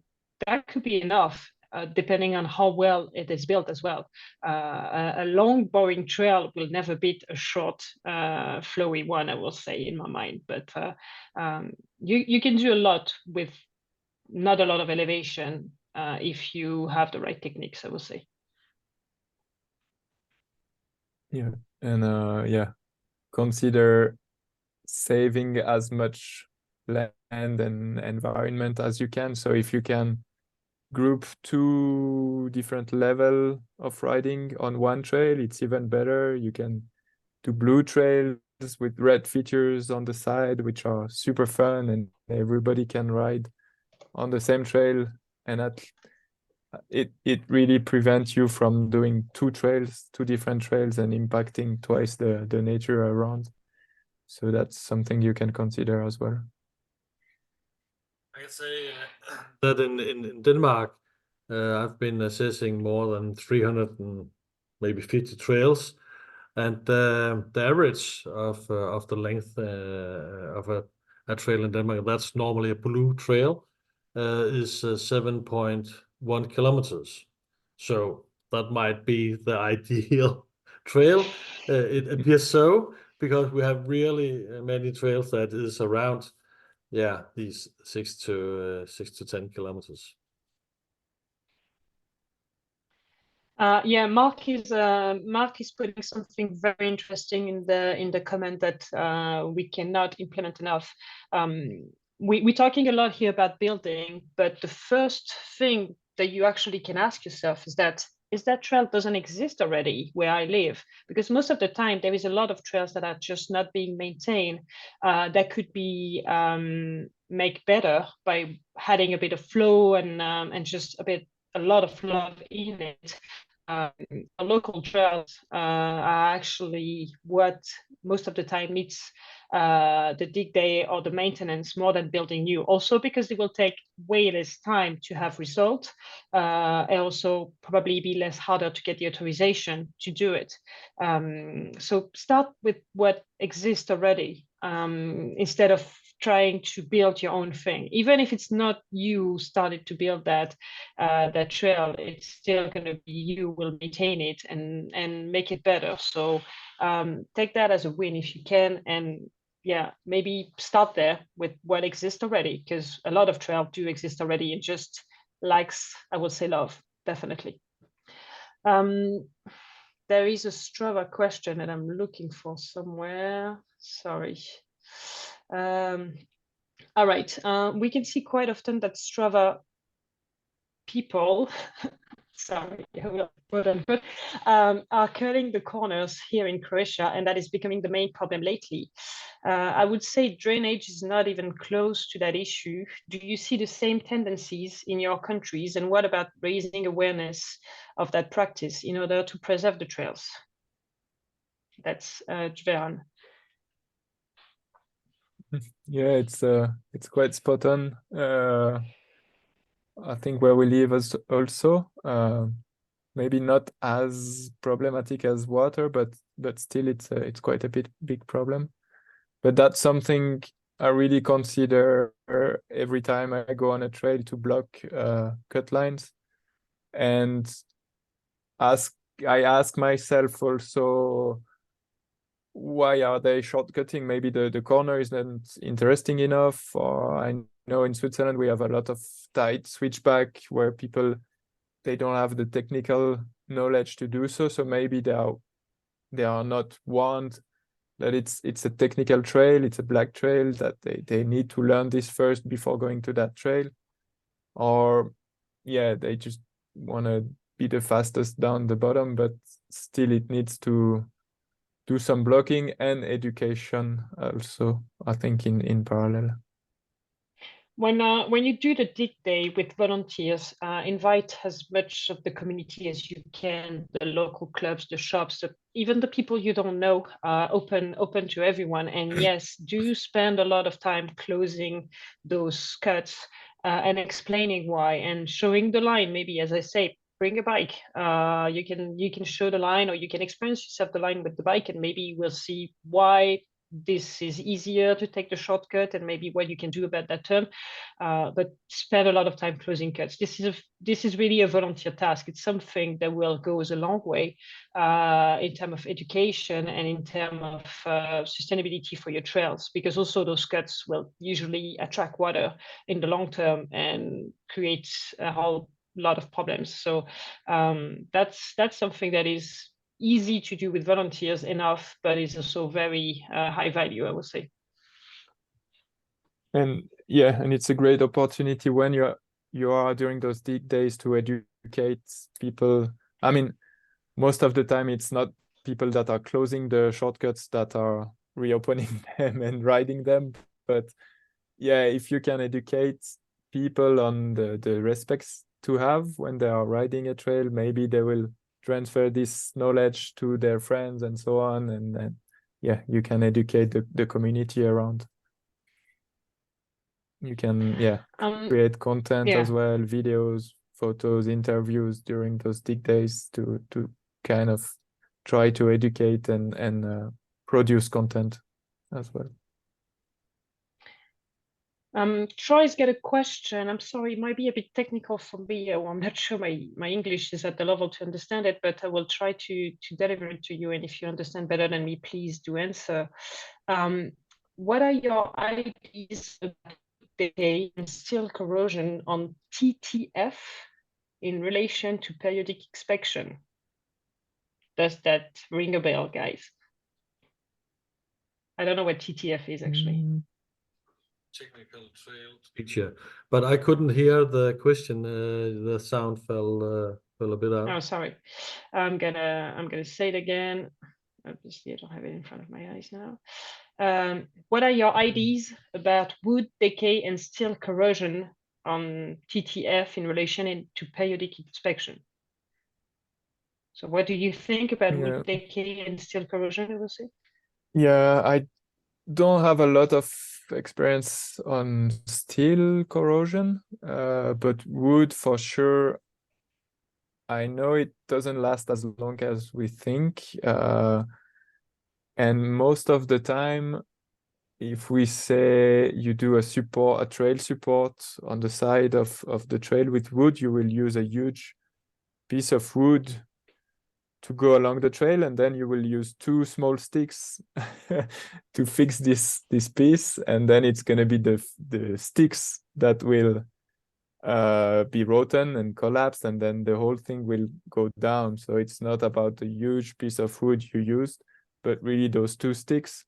that could be enough, depending on how well it is built as well. A long, boring trail will never beat a short, flowy one, I will say, in my mind. But you can do a lot with not a lot of elevation if you have the right techniques, I will say. Yeah, and consider saving as much land and environment as you can. So if you can group 2 different level of riding on one trail, it's even better. You can do blue trails with red features on the side, which are super fun, and everybody can ride on the same trail. And it really prevents you from doing 2 different trails, and impacting twice the nature around. So that's something you can consider as well. I can say that in Denmark, I've been assessing more than 300 and maybe 50 trails, and the average of the length of a trail in Denmark, that's normally a blue trail, is 7.1 kilometers. So that might be the ideal trail. It appears so, because we have really many trails that is around, yeah, these 6 to 10 kilometers. Yeah, Mark is putting something very interesting in the comment that we cannot implement enough. we're talking a lot here about building, but the first thing that you actually can ask yourself is that trail doesn't exist already where I live? Because most of the time there is a lot of trails that are just not being maintained, that could be made better by adding a bit of flow and just a lot of love in it. Local trails are actually what most of the time needs the dig day or the maintenance more than building new. Also because it will take way less time to have result, and also probably be less harder to get the authorization to do it. So start with what exists already, instead of trying to build your own thing. Even if it's not you started to build that trail, it's still going to be you will maintain it and make it better. So take that as a win if you can, and yeah, maybe start there with what exists already, because a lot of trails do exist already, and just likes, I would say, love, definitely. There is a Strava question that I'm looking for somewhere. Sorry. All right. We can see quite often that Strava people, sorry, are cutting the corners here in Croatia, and that is becoming the main problem lately. I would say drainage is not even close to that issue. Do you see the same tendencies in your countries? And what about raising awareness of that practice in order to preserve the trails? That's Jveran. Yeah, it's quite spot on. I think where we live is also maybe not as problematic as water, but still it's quite a big problem. But that's something I really consider every time I go on a trail, to block cut lines, and I ask myself also, why are they shortcutting? Maybe the corner isn't interesting enough, or I know in Switzerland we have a lot of tight switchback where people, they don't have the technical knowledge to do so. So maybe they are not warned that it's a technical trail, it's a black trail, that they need to learn this first before going to that trail. Or yeah, they just want to be the fastest down the bottom, but still it needs to do some blocking and education also, I think, in parallel. When you do the dig day with volunteers, invite as much of the community as you can, the local clubs, the shops, even the people you don't know, open to everyone. And yes, do spend a lot of time closing those cuts and explaining why, and showing the line. Maybe, as I say, bring a bike. You can show the line, or you can experience yourself the line with the bike, and maybe we'll see why this is easier to take the shortcut, and maybe what you can do about that term. But spend a lot of time closing cuts. This is really a volunteer task. It's something that goes a long way in terms of education and in terms of sustainability for your trails, because also those cuts will usually attract water in the long term and create a whole lot of problems. So that's something that is easy to do with volunteers enough, but is also very high value, I would say. And yeah, and it's a great opportunity when you are during those dig days to educate people. I mean, most of the time it's not people that are closing the shortcuts that are reopening them and riding them, but yeah, if you can educate people on the respects to have when they are riding a trail, maybe they will transfer this knowledge to their friends and so on, and then yeah, you can educate the community around. You can create content as well, videos, photos, interviews during those dig days to kind of try to educate and produce content as well. Troy's got a question. I'm sorry, it might be a bit technical for me. I'm not sure my English is at the level to understand it, but I will try to deliver it to you. And if you understand better than me, please do answer. What are your ideas about decay and steel corrosion on TTF in relation to periodic inspection? Does that ring a bell, guys? I don't know what TTF is actually. technical trail feature, but I couldn't hear the question. The sound fell a bit out. Oh, sorry. I'm gonna say it again. Obviously, I don't have it in front of my eyes now. What are your ideas about wood decay and steel corrosion on TTF in relation to periodic inspection? So what do you think about wood decay and steel corrosion, Lucy? Yeah, I don't have a lot of experience on steel corrosion, but wood for sure. I know it doesn't last as long as we think, and most of the time, if we say you do a trail support on the side of the trail with wood, you will use a huge piece of wood to go along the trail, and then you will use 2 small sticks to fix this piece, and then it's going to be the sticks that will be rotten and collapsed, and then the whole thing will go down. So it's not about the huge piece of wood you used, but really those 2 sticks.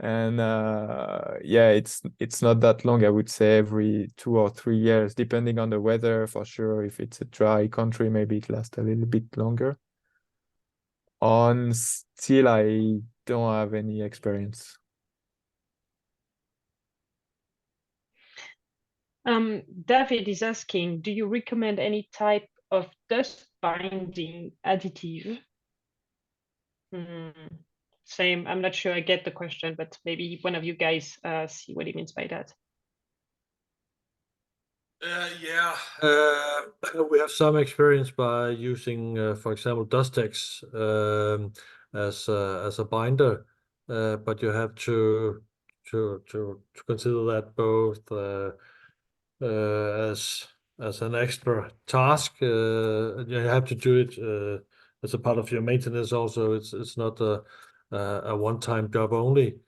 And yeah, it's not that long. I would say every 2 or 3 years, depending on the weather, for sure. If it's a dry country, maybe it lasts a little bit longer. On steel, I don't have any experience. David is asking, do you recommend any type of dust binding additive? Same, I'm not sure I get the question, but maybe one of you guys see what he means by that. Yeah, we have some experience by using, for example, Dustex as a binder, but you have to consider that both as an extra task. You have to do it as a part of your maintenance. Also, it's not a one-time job only.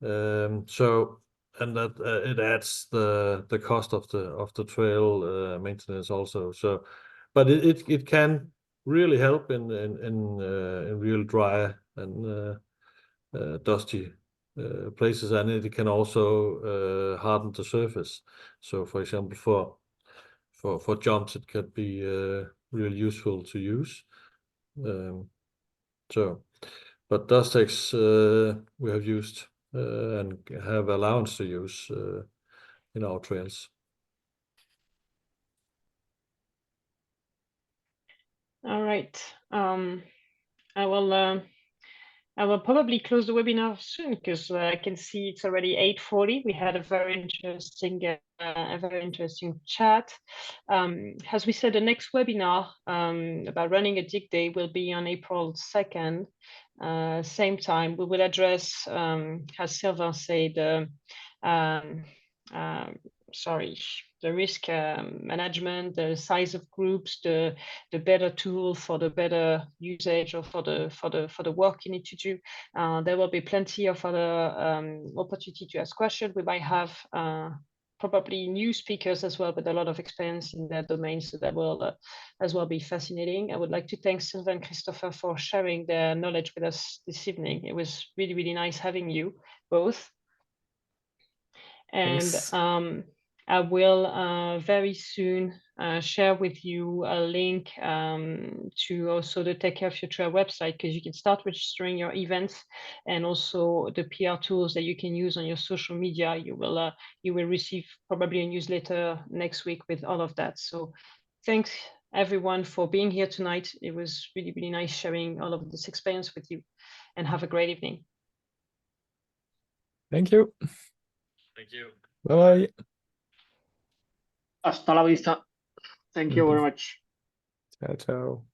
So. And that it adds the cost of the trail maintenance also. So, but it can really help in real dry and dusty places, and it can also harden the surface. So, for example, for jumps, it can be really useful to use. But Dustex we have used. And have allowance to use in our trails. All right. I will probably close the webinar soon because I can see it's already 8:40. We had a very interesting chat. As we said, the next webinar about running a dig day will be on April 2nd. Same time, we will address, as Sylvain said, the risk management, the size of groups, the better tool for the better usage or for the work you need to do. There will be plenty of other opportunity to ask questions. We might have probably new speakers as well with a lot of experience in that domain, so that will as well be fascinating. I would like to thank Sylvain and Christoffer for sharing their knowledge with us this evening. It was really, really nice having you both. And Thanks. I will very soon share with you a link to also the Take Care of Your Trail website, because you can start registering your events, and also the PR tools that you can use on your social media. You will receive probably a newsletter next week with all of that. So thanks everyone for being here tonight. It was really, really nice sharing all of this experience with you, and have a great evening. Thank you. Thank you. Bye. Hasta la vista. Thank you very much. Ciao, ciao.